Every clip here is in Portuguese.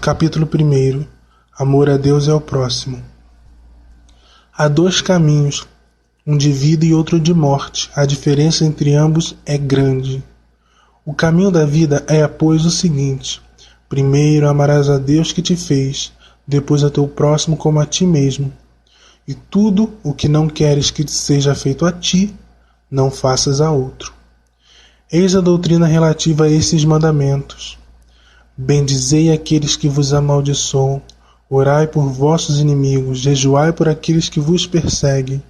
Capítulo 1. Amor a Deus e ao próximo. Há dois caminhos, um de vida e outro de morte. A diferença entre ambos é grande. O caminho da vida é, pois, o seguinte: primeiro amarás a Deus que te fez, depois a teu próximo como a ti mesmo. E tudo o que não queres que seja feito a ti, não faças a outro. Eis a doutrina relativa a esses mandamentos. Bendizei aqueles que vos amaldiçoam, orai por vossos inimigos, jejuai por aqueles que vos perseguem.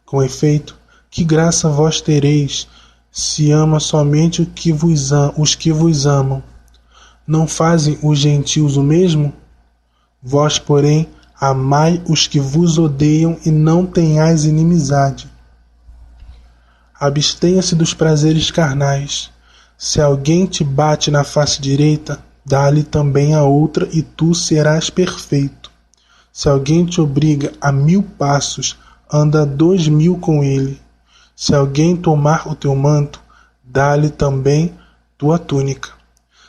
Com efeito, que graça vós tereis, se ama somente os que vos amam. Não fazem os gentios o mesmo? Vós, porém, amai os que vos odeiam e não tenhais inimizade. Abstenha-se dos prazeres carnais. Se alguém te bate na face direita, dá-lhe também a outra, e tu serás perfeito. Se alguém te obriga a 1000 passos, anda 2000 com ele. Se alguém tomar o teu manto, dá-lhe também tua túnica.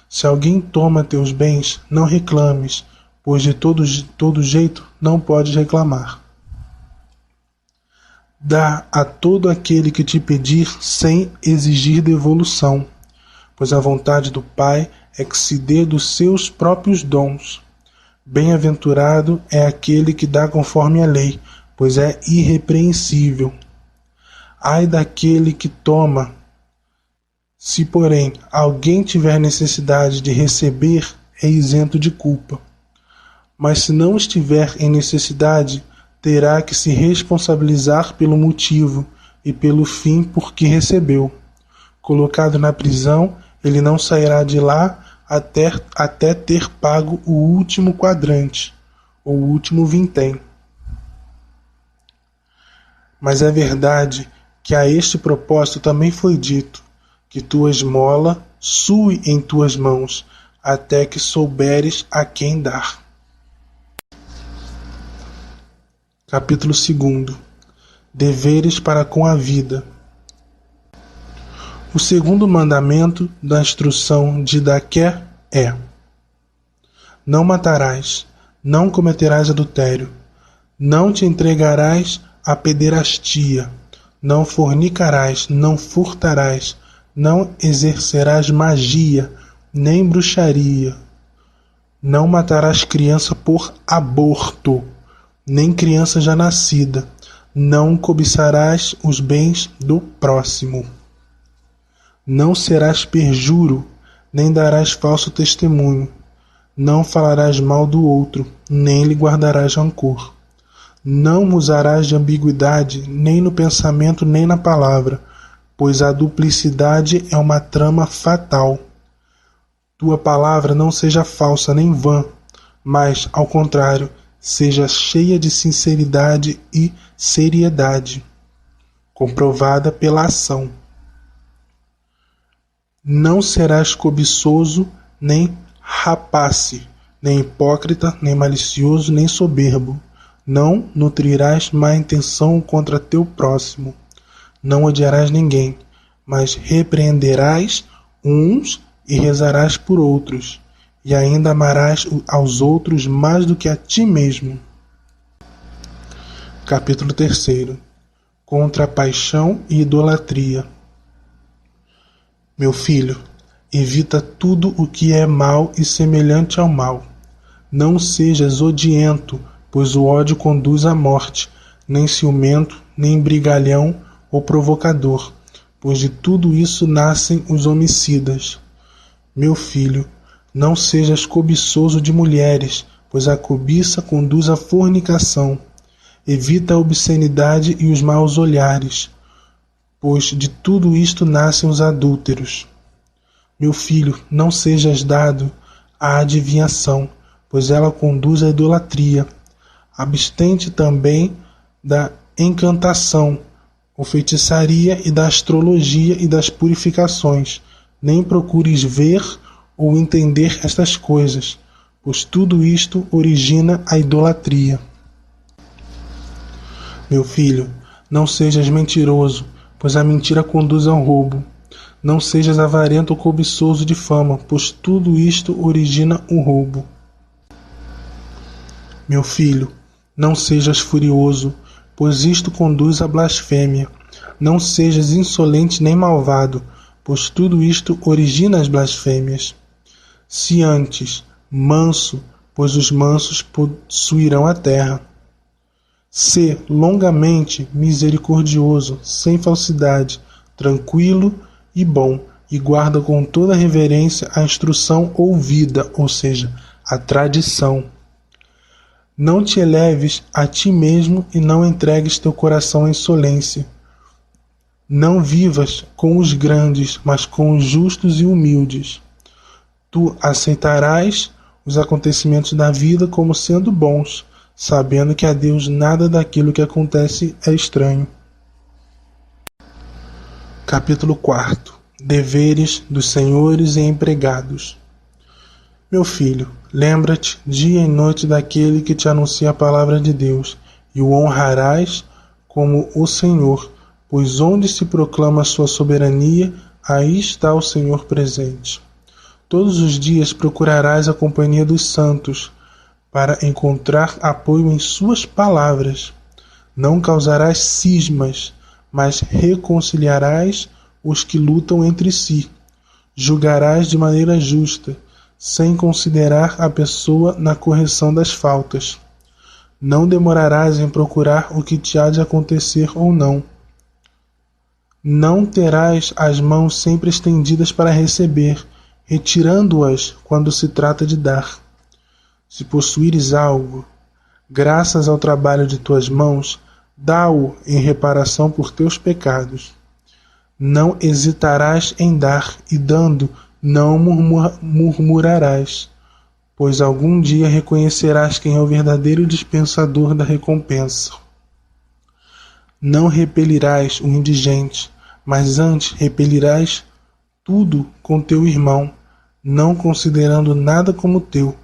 Se alguém toma teus bens, não reclames, pois de todo jeito não podes reclamar. Dá a todo aquele que te pedir sem exigir devolução, pois a vontade do Pai é que se dê dos seus próprios dons. Bem-aventurado é aquele que dá conforme a lei, pois é irrepreensível. Ai daquele que toma. Se, porém, alguém tiver necessidade de receber, é isento de culpa. Mas se não estiver em necessidade, terá que se responsabilizar pelo motivo e pelo fim por que recebeu. Colocado na prisão, ele não sairá de lá até ter pago o último quadrante, ou o último vintém. Mas é verdade que a este propósito também foi dito, que tua esmola sue em tuas mãos, até que souberes a quem dar. Capítulo 2. Deveres para com a vida. O segundo mandamento da instrução de Daqué é: não matarás, não cometerás adultério, não te entregarás à pederastia, não fornicarás, não furtarás, não exercerás magia, nem bruxaria, não matarás criança por aborto, nem criança já nascida, não cobiçarás os bens do próximo. Não serás perjuro, nem darás falso testemunho. Não falarás mal do outro, nem lhe guardarás rancor. Não usarás de ambiguidade, nem no pensamento, nem na palavra, pois a duplicidade é uma trama fatal. Tua palavra não seja falsa nem vã, mas, ao contrário, seja cheia de sinceridade e seriedade, comprovada pela ação. Não serás cobiçoso, nem rapace, nem hipócrita, nem malicioso, nem soberbo. Não nutrirás má intenção contra teu próximo. Não odiarás ninguém, mas repreenderás uns e rezarás por outros, e ainda amarás aos outros mais do que a ti mesmo. Capítulo 3. Contra a paixão e idolatria. Meu filho, evita tudo o que é mal e semelhante ao mal. Não sejas odiento, pois o ódio conduz à morte, nem ciumento, nem brigalhão ou provocador, pois de tudo isso nascem os homicidas. Meu filho, não sejas cobiçoso de mulheres, pois a cobiça conduz à fornicação. Evita a obscenidade e os maus olhares, pois de tudo isto nascem os adúlteros. Meu filho, não sejas dado à adivinhação, pois ela conduz à idolatria. Abstente também da encantação, ou feitiçaria, e da astrologia e das purificações. Nem procures ver ou entender estas coisas, pois tudo isto origina a idolatria. Meu filho, não sejas mentiroso, pois a mentira conduz ao roubo. Não sejas avarento ou cobiçoso de fama, pois tudo isto origina o roubo. Meu filho, não sejas furioso, pois isto conduz à blasfêmia. Não sejas insolente nem malvado, pois tudo isto origina as blasfêmias. Se antes, manso, pois os mansos possuirão a terra. Sê longamente misericordioso, sem falsidade, tranquilo e bom, e guarda com toda reverência a instrução ouvida, ou seja, a tradição. Não te eleves a ti mesmo e não entregues teu coração à insolência. Não vivas com os grandes, mas com os justos e humildes. Tu aceitarás os acontecimentos da vida como sendo bons, sabendo que a Deus nada daquilo que acontece é estranho. Capítulo 4. Deveres dos senhores e empregados. Meu filho, lembra-te dia e noite daquele que te anuncia a palavra de Deus, e o honrarás como o Senhor, pois onde se proclama a sua soberania, aí está o Senhor presente. Todos os dias procurarás a companhia dos santos, para encontrar apoio em suas palavras. Não causarás cismas, mas reconciliarás os que lutam entre si. Julgarás de maneira justa, sem considerar a pessoa na correção das faltas. Não demorarás em procurar o que te há de acontecer ou não. Não terás as mãos sempre estendidas para receber, retirando-as quando se trata de dar. Se possuíres algo, graças ao trabalho de tuas mãos, dá-o em reparação por teus pecados. Não hesitarás em dar, e dando, não murmurarás, pois algum dia reconhecerás quem é o verdadeiro dispensador da recompensa. Não repelirás o indigente, mas antes repelirás tudo com teu irmão, não considerando nada como teu,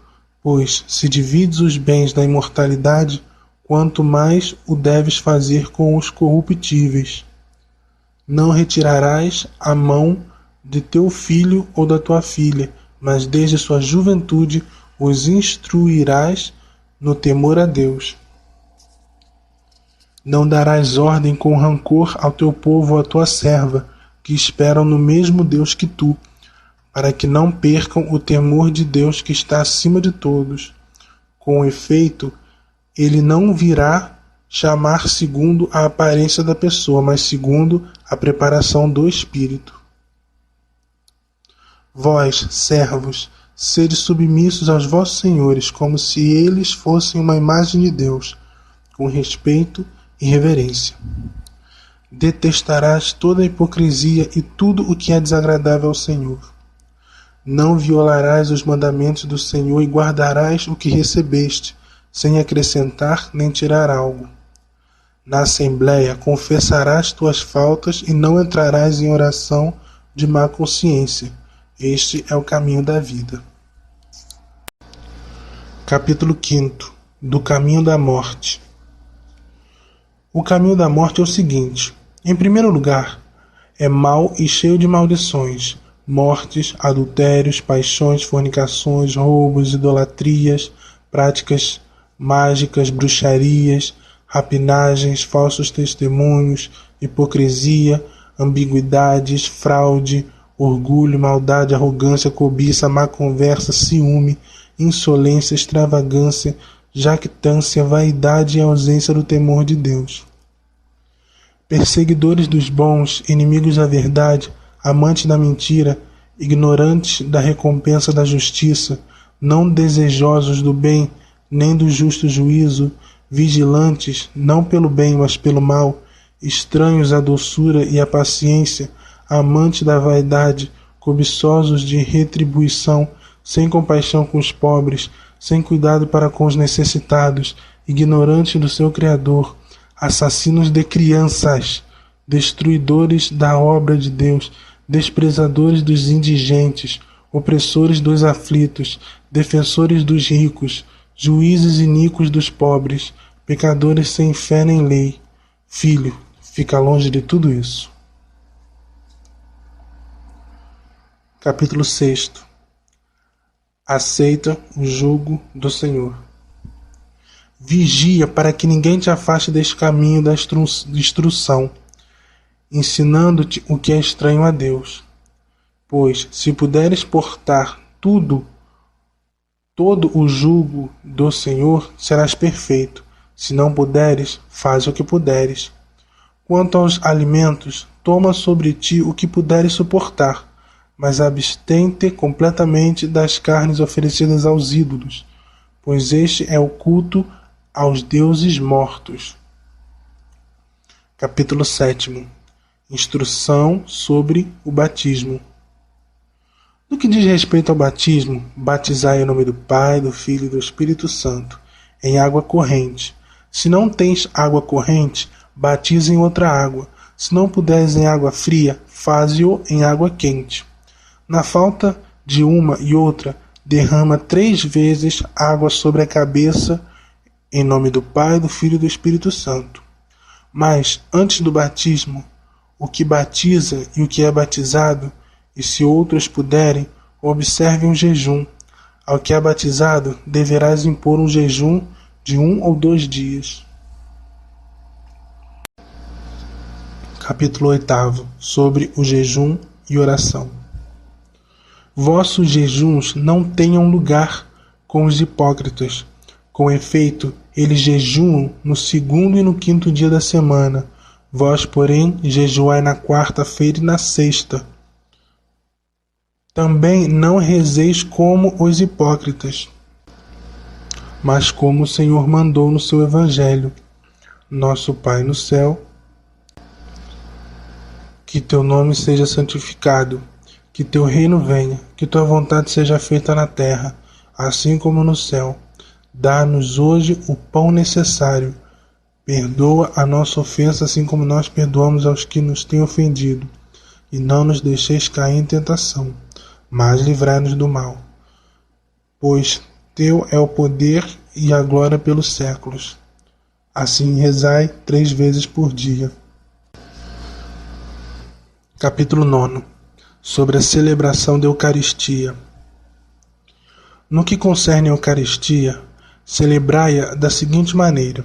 pois se divides os bens da imortalidade, quanto mais o deves fazer com os corruptíveis. Não retirarás a mão de teu filho ou da tua filha, mas desde sua juventude os instruirás no temor a Deus. Não darás ordem com rancor ao teu povo ou à tua serva, que esperam no mesmo Deus que tu, para que não percam o temor de Deus que está acima de todos. Com efeito, ele não virá chamar segundo a aparência da pessoa, mas segundo a preparação do Espírito. Vós, servos, sede submissos aos vossos senhores, como se eles fossem uma imagem de Deus, com respeito e reverência. Detestarás toda a hipocrisia e tudo o que é desagradável ao Senhor. Não violarás os mandamentos do Senhor e guardarás o que recebeste, sem acrescentar nem tirar algo. Na assembleia confessarás tuas faltas e não entrarás em oração de má consciência. Este é o caminho da vida. Capítulo 5. Do caminho da morte. O caminho da morte é o seguinte: em primeiro lugar, é mau e cheio de maldições, mortes, adultérios, paixões, fornicações, roubos, idolatrias, práticas mágicas, bruxarias, rapinagens, falsos testemunhos, hipocrisia, ambiguidades, fraude, orgulho, maldade, arrogância, cobiça, má conversa, ciúme, insolência, extravagância, jactância, vaidade e ausência do temor de Deus. Perseguidores dos bons, inimigos da verdade, amantes da mentira, ignorantes da recompensa da justiça, não desejosos do bem, nem do justo juízo, vigilantes, não pelo bem, mas pelo mal, estranhos à doçura e à paciência, amantes da vaidade, cobiçosos de retribuição, sem compaixão com os pobres, sem cuidado para com os necessitados, ignorantes do seu Criador, assassinos de crianças, destruidores da obra de Deus, desprezadores dos indigentes, opressores dos aflitos, defensores dos ricos, juízes iníquos dos pobres, pecadores sem fé nem lei. Filho, fica longe de tudo isso. Capítulo 6. Aceita o jugo do Senhor. Vigia para que ninguém te afaste deste caminho da instrução, ensinando-te o que é estranho a Deus. Pois, se puderes portar todo o jugo do Senhor, serás perfeito. Se não puderes, faz o que puderes. Quanto aos alimentos, toma sobre ti o que puderes suportar, mas abstém-te completamente das carnes oferecidas aos ídolos, pois este é o culto aos deuses mortos. Capítulo 7. Instrução sobre o batismo. No que diz respeito ao batismo, batizai em nome do Pai, do Filho e do Espírito Santo, em água corrente. Se não tens água corrente, batiza em outra água. Se não puderes em água fria, faze-o em água quente. Na falta de uma e outra, derrama 3 vezes água sobre a cabeça, em nome do Pai, do Filho e do Espírito Santo. Mas, antes do batismo, o que batiza e o que é batizado, e se outros puderem, observe um jejum. Ao que é batizado, deverás impor um jejum de 1 ou 2 dias. Capítulo 8. Sobre o jejum e oração. Vossos jejuns não tenham lugar com os hipócritas. Com efeito, eles jejuam no 2º e no 5º dia da semana. Vós, porém, jejuai na 4ª e na 6ª. Também não rezeis como os hipócritas, mas como o Senhor mandou no seu Evangelho. Nosso Pai no céu, que teu nome seja santificado, que teu reino venha, que tua vontade seja feita na terra, assim como no céu. Dá-nos hoje o pão necessário. Perdoa a nossa ofensa, assim como nós perdoamos aos que nos têm ofendido. E não nos deixeis cair em tentação, mas livrai-nos do mal. Pois teu é o poder e a glória pelos séculos. Assim rezai 3 vezes por dia. Capítulo 9. Sobre a celebração da Eucaristia. No que concerne a Eucaristia, celebrai-a da seguinte maneira.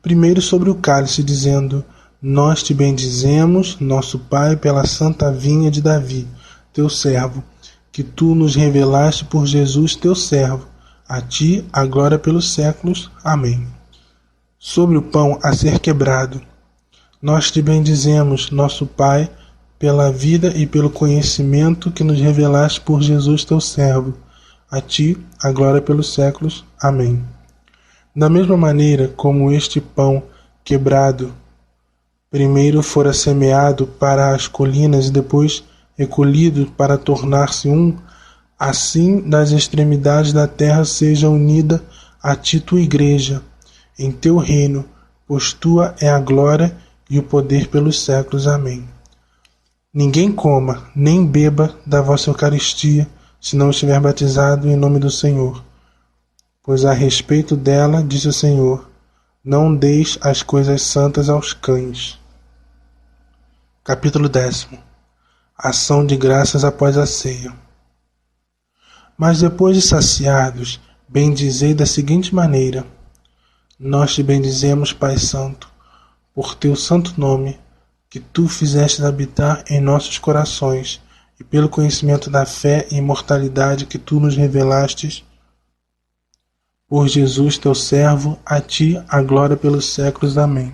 Primeiro sobre o cálice, dizendo: Nós te bendizemos, nosso Pai, pela santa vinha de Davi, teu servo, que tu nos revelaste por Jesus, teu servo. A ti a glória pelos séculos. Amém. Sobre o pão a ser quebrado. Nós te bendizemos, nosso Pai, pela vida e pelo conhecimento que nos revelaste por Jesus, teu servo. A ti a glória pelos séculos. Amém. Da mesma maneira como este pão quebrado primeiro fora semeado para as colinas e depois recolhido para tornar-se assim das extremidades da terra seja unida a ti tua igreja, em teu reino, pois tua é a glória e o poder pelos séculos. Amém. Ninguém coma, nem beba da vossa Eucaristia, se não estiver batizado em nome do Senhor. Pois a respeito dela, disse o Senhor, não deis as coisas santas aos cães. Capítulo 10. Ação de graças após a ceia. Mas depois de saciados, bendizei da seguinte maneira: Nós te bendizemos, Pai Santo, por teu santo nome, que tu fizestes habitar em nossos corações, e pelo conhecimento da fé e imortalidade que tu nos revelastes, por Jesus teu servo, a ti a glória pelos séculos. Amém.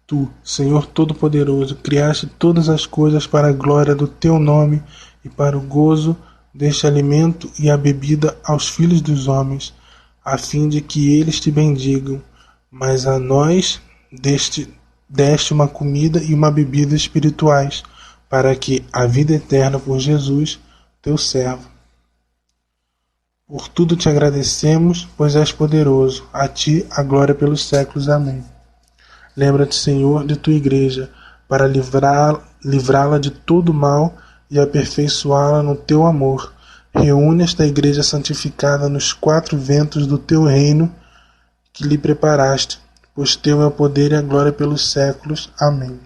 Tu, Senhor Todo-Poderoso, criaste todas as coisas para a glória do teu nome e para o gozo deste alimento e a bebida aos filhos dos homens, a fim de que eles te bendigam. Mas a nós deste uma comida e uma bebida espirituais, para que a vida eterna por Jesus, teu servo. Por tudo te agradecemos, pois és poderoso. A ti a glória pelos séculos. Amém. Lembra-te, Senhor, de tua igreja, para livrá-la de todo mal e aperfeiçoá-la no teu amor. Reúne esta igreja santificada nos 4 ventos do teu reino que lhe preparaste, pois teu é o poder e a glória pelos séculos. Amém.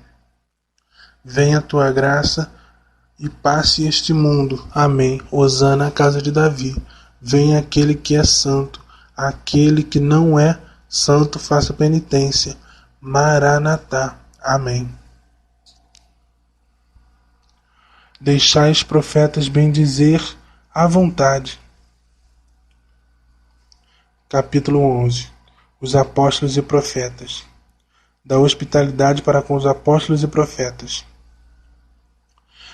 Venha a tua graça e passe este mundo. Amém. Hosana à casa de Davi. Venha aquele que é santo, aquele que não é Santo, faça penitência. Maranatá. Amém. Deixai os profetas bendizer à vontade. Capítulo 11. Os apóstolos e profetas. Da hospitalidade para com os apóstolos e profetas.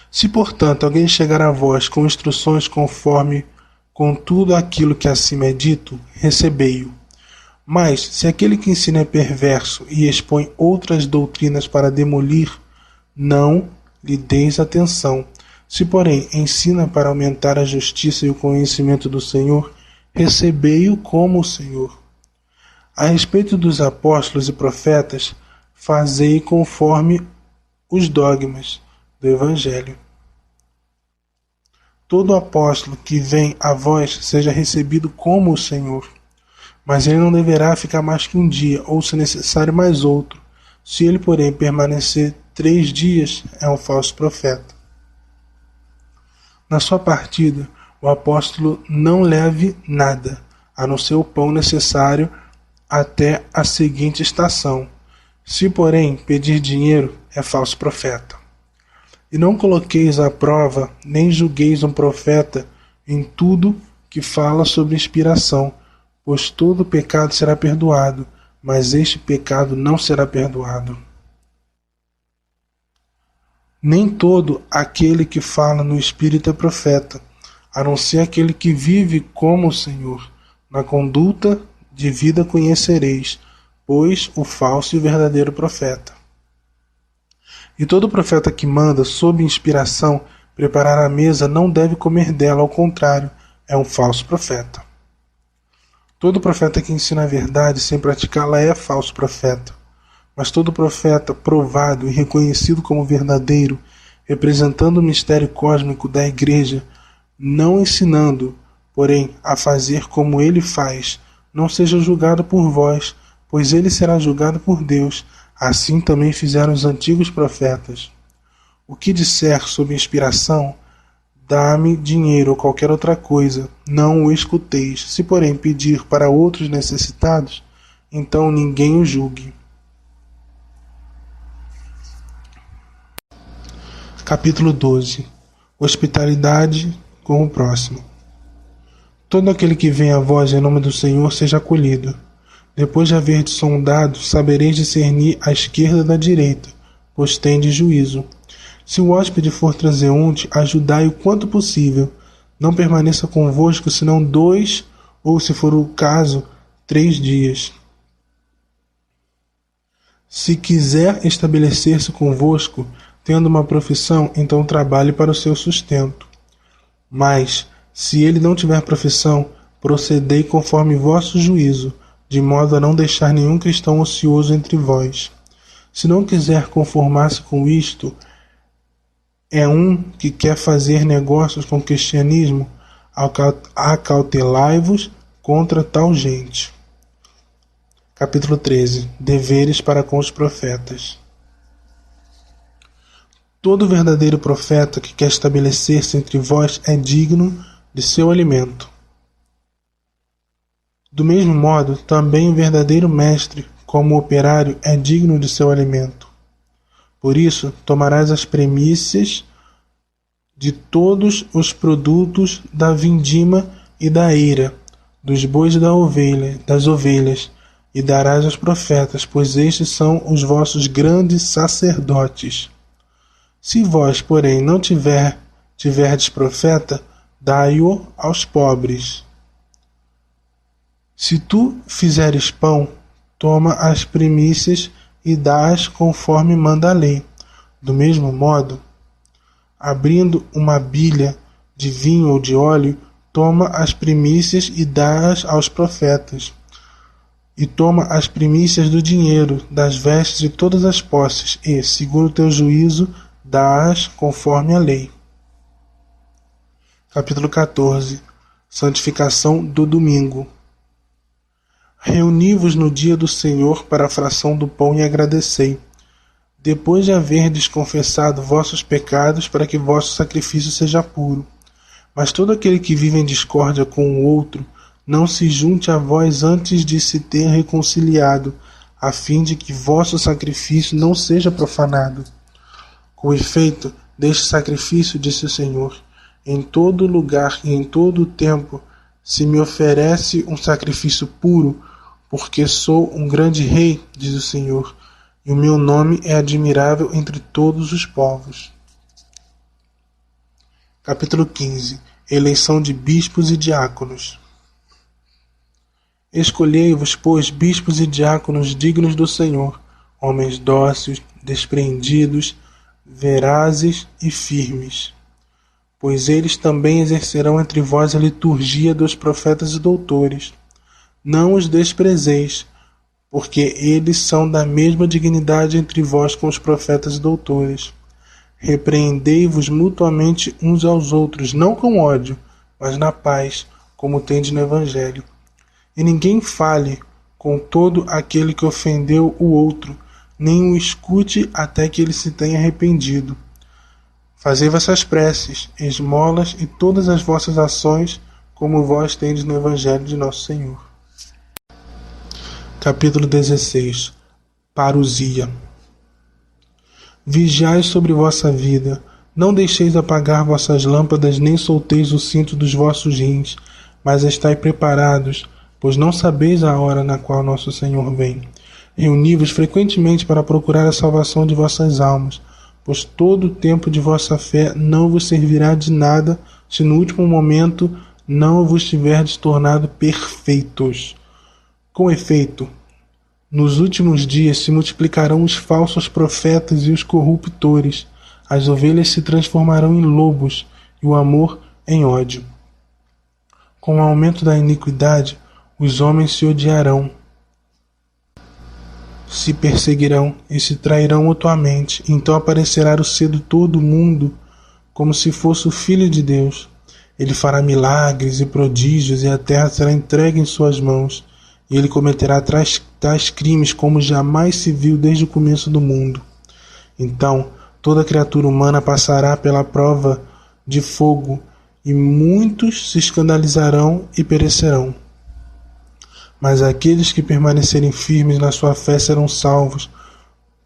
Se, portanto, alguém chegar a vós com instruções conforme com tudo aquilo que acima é dito, recebei-o. Mas, se aquele que ensina é perverso e expõe outras doutrinas para demolir, não lhe deis atenção. Se, porém, ensina para aumentar a justiça e o conhecimento do Senhor, recebei-o como o Senhor. A respeito dos apóstolos e profetas, fazei conforme os dogmas do Evangelho. Todo apóstolo que vem a vós seja recebido como o Senhor. Mas ele não deverá ficar mais que um dia, ou se necessário mais outro. Se ele, porém, permanecer 3 dias, é um falso profeta. Na sua partida, o apóstolo não leve nada, a não ser o pão necessário até a seguinte estação. Se, porém, pedir dinheiro, é falso profeta. E não coloqueis à prova, nem julgueis um profeta em tudo que fala sobre inspiração, pois todo pecado será perdoado, mas este pecado não será perdoado. Nem todo aquele que fala no Espírito é profeta, a não ser aquele que vive como o Senhor. Na conduta de vida conhecereis, pois o falso e o verdadeiro profeta. E todo profeta que manda, sob inspiração, preparar a mesa não deve comer dela, ao contrário, é um falso profeta. Todo profeta que ensina a verdade sem praticá-la é falso profeta. Mas todo profeta provado e reconhecido como verdadeiro, representando o mistério cósmico da Igreja, não ensinando, porém, a fazer como ele faz, não seja julgado por vós, pois ele será julgado por Deus. Assim também fizeram os antigos profetas. O que disser sob inspiração, dá-me dinheiro ou qualquer outra coisa, não o escuteis. Se, porém, pedir para outros necessitados, então ninguém o julgue. Capítulo 12. Hospitalidade com o próximo. Todo aquele que vem a vós em nome do Senhor seja acolhido. Depois de haver sondado, sabereis discernir a esquerda da direita, pois tendes juízo. Se o hóspede for transeunte, ajudai-o quanto possível. Não permaneça convosco senão 2, ou, se for o caso, 3 dias. Se quiser estabelecer-se convosco, tendo uma profissão, então trabalhe para o seu sustento. Mas, se ele não tiver profissão, procedei conforme vosso juízo, de modo a não deixar nenhum cristão ocioso entre vós. Se não quiser conformar-se com isto, é um que quer fazer negócios com o cristianismo, acautelai-vos contra tal gente. Capítulo 13. Deveres para com os profetas. Todo verdadeiro profeta que quer estabelecer-se entre vós é digno de seu alimento. Do mesmo modo, também o verdadeiro mestre, como operário, é digno de seu alimento. Por isso, tomarás as primícias de todos os produtos da vindima e da eira, dos bois e das ovelhas, e darás aos profetas, pois estes são os vossos grandes sacerdotes. Se vós, porém, não tiverdes profeta, dai-o aos pobres. Se tu fizeres pão, toma as primícias e dás conforme manda a lei. Do mesmo modo, abrindo uma bilha de vinho ou de óleo, toma as primícias e dá-as aos profetas. E toma as primícias do dinheiro, das vestes e todas as posses, e, segundo o teu juízo, dá-as conforme a lei. Capítulo 14. Santificação do domingo. Reuni-vos no dia do Senhor para a fração do pão e agradecei, depois de haverdes confessado vossos pecados, para que vosso sacrifício seja puro. Mas todo aquele que vive em discórdia com o outro não se junte a vós antes de se ter reconciliado, a fim de que vosso sacrifício não seja profanado. Com efeito, deste sacrifício, disse o Senhor, em todo lugar e em todo o tempo se me oferece um sacrifício puro, porque sou um grande rei, diz o Senhor, e o meu nome é admirável entre todos os povos. Capítulo 15. Eleição de bispos e diáconos. Escolhei-vos, pois, bispos e diáconos dignos do Senhor, homens dóceis, despreendidos, verazes e firmes. Pois eles também exercerão entre vós a liturgia dos profetas e doutores. Não os desprezeis, porque eles são da mesma dignidade entre vós com os profetas e doutores. Repreendei-vos mutuamente uns aos outros, não com ódio, mas na paz, como tendes no Evangelho. E ninguém fale com todo aquele que ofendeu o outro, nem o escute até que ele se tenha arrependido. Fazei vossas preces, esmolas e todas as vossas ações, como vós tendes no Evangelho de nosso Senhor. Capítulo 16. Parousia. Vigiai sobre vossa vida, não deixeis apagar vossas lâmpadas, nem solteis o cinto dos vossos rins, mas estai preparados, pois não sabeis a hora na qual nosso Senhor vem. Reuni-vos frequentemente para procurar a salvação de vossas almas, pois todo o tempo de vossa fé não vos servirá de nada, se no último momento não vos tiverdes tornado perfeitos. Com efeito, nos últimos dias se multiplicarão os falsos profetas e os corruptores, as ovelhas se transformarão em lobos e o amor em ódio. Com o aumento da iniquidade, os homens se odiarão, se perseguirão e se trairão mutuamente. Então aparecerá o sedutor do mundo como se fosse o Filho de Deus. Ele fará milagres e prodígios, e a terra será entregue em suas mãos, e ele cometerá tais crimes como jamais se viu desde o começo do mundo. Então toda criatura humana passará pela prova de fogo, e muitos se escandalizarão e perecerão. Mas aqueles que permanecerem firmes na sua fé serão salvos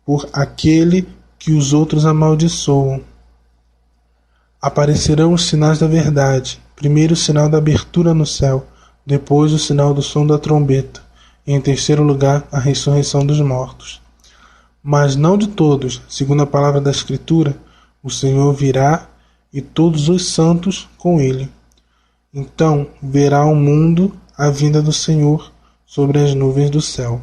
por aquele que os outros amaldiçoam. Aparecerão os sinais da verdade, primeiro o sinal da abertura no céu, depois o sinal do som da trombeta, e em terceiro lugar a ressurreição dos mortos. Mas não de todos, segundo a palavra da Escritura, o Senhor virá e todos os santos com ele. Então verá o mundo a vinda do Senhor sobre as nuvens do céu.